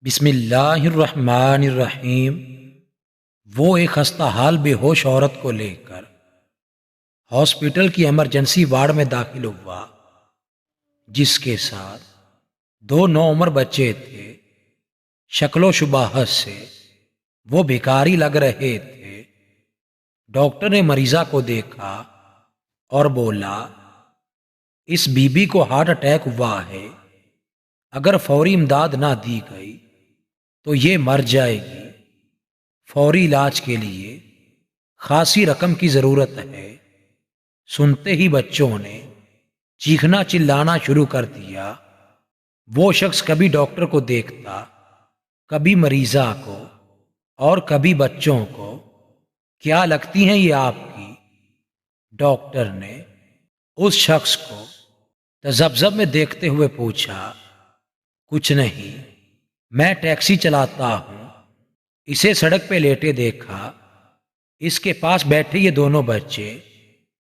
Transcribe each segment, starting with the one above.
بسم اللہ الرحمن الرحیم۔ وہ ایک خستہ حال بے ہوش عورت کو لے کر ہاسپٹل کی ایمرجنسی وارڈ میں داخل ہوا، جس کے ساتھ دو نوعمر بچے تھے۔ شکل و شباہت سے وہ بھکاری لگ رہے تھے۔ ڈاکٹر نے مریضہ کو دیکھا اور بولا، اس بی بی کو ہارٹ اٹیک ہوا ہے، اگر فوری امداد نہ دی گئی تو یہ مر جائے گی۔ فوری علاج کے لیے خاصی رقم کی ضرورت ہے۔ سنتے ہی بچوں نے چیخنا چلانا شروع کر دیا۔ وہ شخص کبھی ڈاکٹر کو دیکھتا، کبھی مریضہ کو اور کبھی بچوں کو۔ کیا لگتی ہیں یہ آپ کی؟ ڈاکٹر نے اس شخص کو تذبذب میں دیکھتے ہوئے پوچھا۔ کچھ نہیں، میں ٹیکسی چلاتا ہوں۔ اسے سڑک پہ لیٹے دیکھا۔ اس کے پاس بیٹھے یہ دونوں بچے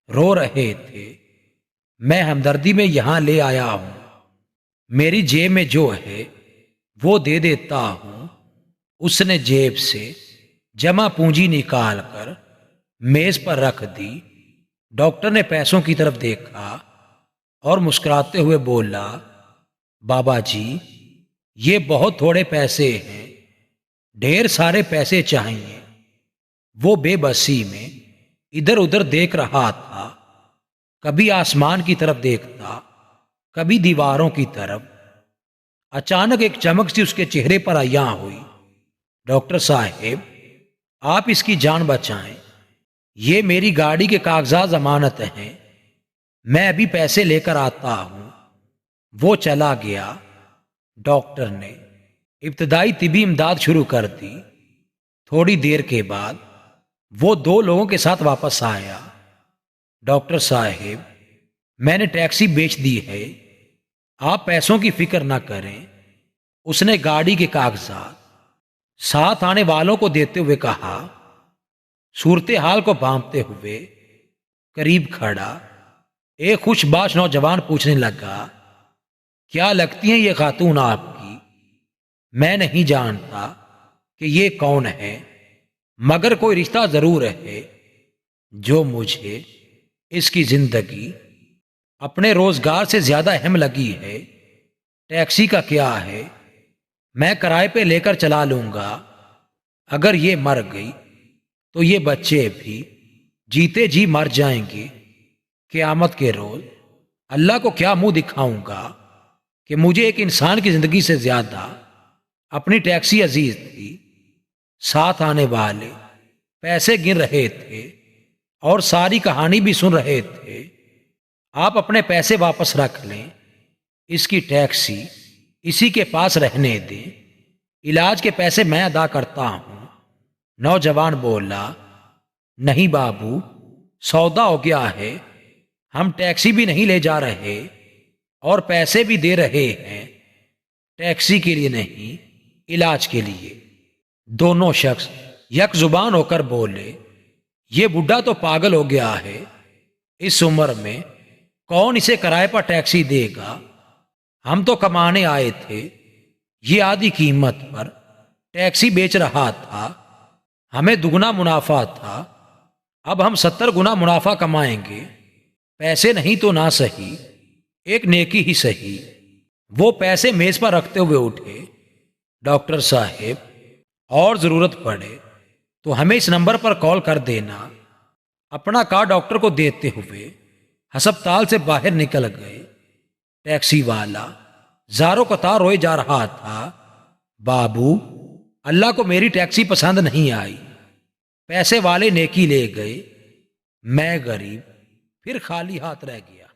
رو رہے تھے۔ میں ہمدردی میں یہاں لے آیا ہوں۔ میری جیب میں جو ہے وہ دے دیتا ہوں۔ اس نے جیب سے جمع پونجی نکال کر میز پر رکھ دی۔ ڈاکٹر نے پیسوں کی طرف دیکھا اور مسکراتے ہوئے بولا، بابا جی، یہ بہت تھوڑے پیسے ہیں، ڈھیر سارے پیسے چاہیے۔ وہ بے بسی میں ادھر ادھر دیکھ رہا تھا، کبھی آسمان کی طرف دیکھتا، کبھی دیواروں کی طرف۔ اچانک ایک چمک سی اس کے چہرے پر عیاں ہوئی۔ ڈاکٹر صاحب، آپ اس کی جان بچائیں، یہ میری گاڑی کے کاغذات ضمانت ہیں، میں ابھی پیسے لے کر آتا ہوں۔ وہ چلا گیا۔ ڈاکٹر نے ابتدائی طبی امداد شروع کر دی۔ تھوڑی دیر کے بعد وہ دو لوگوں کے ساتھ واپس آیا۔ ڈاکٹر صاحب، میں نے ٹیکسی بیچ دی ہے، آپ پیسوں کی فکر نہ کریں۔ اس نے گاڑی کے کاغذات ساتھ آنے والوں کو دیتے ہوئے کہا۔ صورتحال کو بھانپتے ہوئے قریب کھڑا ایک خوش باش نوجوان پوچھنے لگا، کیا لگتی ہیں یہ خاتون آپ کی؟ میں نہیں جانتا کہ یہ کون ہے، مگر کوئی رشتہ ضرور ہے جو مجھے اس کی زندگی اپنے روزگار سے زیادہ اہم لگی ہے۔ ٹیکسی کا کیا ہے، میں کرائے پہ لے کر چلا لوں گا۔ اگر یہ مر گئی تو یہ بچے بھی جیتے جی مر جائیں گے۔ قیامت کے روز اللہ کو کیا منہ دکھاؤں گا کہ مجھے ایک انسان کی زندگی سے زیادہ اپنی ٹیکسی عزیز تھی۔ ساتھ آنے والے پیسے گن رہے تھے اور ساری کہانی بھی سن رہے تھے۔ آپ اپنے پیسے واپس رکھ لیں، اس کی ٹیکسی اسی کے پاس رہنے دیں، علاج کے پیسے میں ادا کرتا ہوں۔ نوجوان بولا، نہیں بابو، سودا ہو گیا ہے، ہم ٹیکسی بھی نہیں لے جا رہے اور پیسے بھی دے رہے ہیں، ٹیکسی کے لیے نہیں، علاج کے لیے۔ دونوں شخص یک زبان ہو کر بولے، یہ بڈھا تو پاگل ہو گیا ہے، اس عمر میں کون اسے کرائے پر ٹیکسی دے گا؟ ہم تو کمانے آئے تھے، یہ آدھی قیمت پر ٹیکسی بیچ رہا تھا، ہمیں دگنا منافع تھا، اب ہم 70 گنا منافع کمائیں گے۔ پیسے نہیں تو نہ صحیح، ایک نیکی ہی صحیح۔ وہ پیسے میز پر رکھتے ہوئے اٹھے۔ ڈاکٹر صاحب، اور ضرورت پڑے تو ہمیں اس نمبر پر کال کر دینا۔ اپنا کارڈ ڈاکٹر کو دیتے ہوئے ہسپتال سے باہر نکل گئے۔ ٹیکسی والا زاروں قطار روئے جا رہا تھا، بابو، اللہ کو میری ٹیکسی پسند نہیں آئی، پیسے والے نیکی لے گئے، میں غریب پھر خالی ہاتھ رہ گیا۔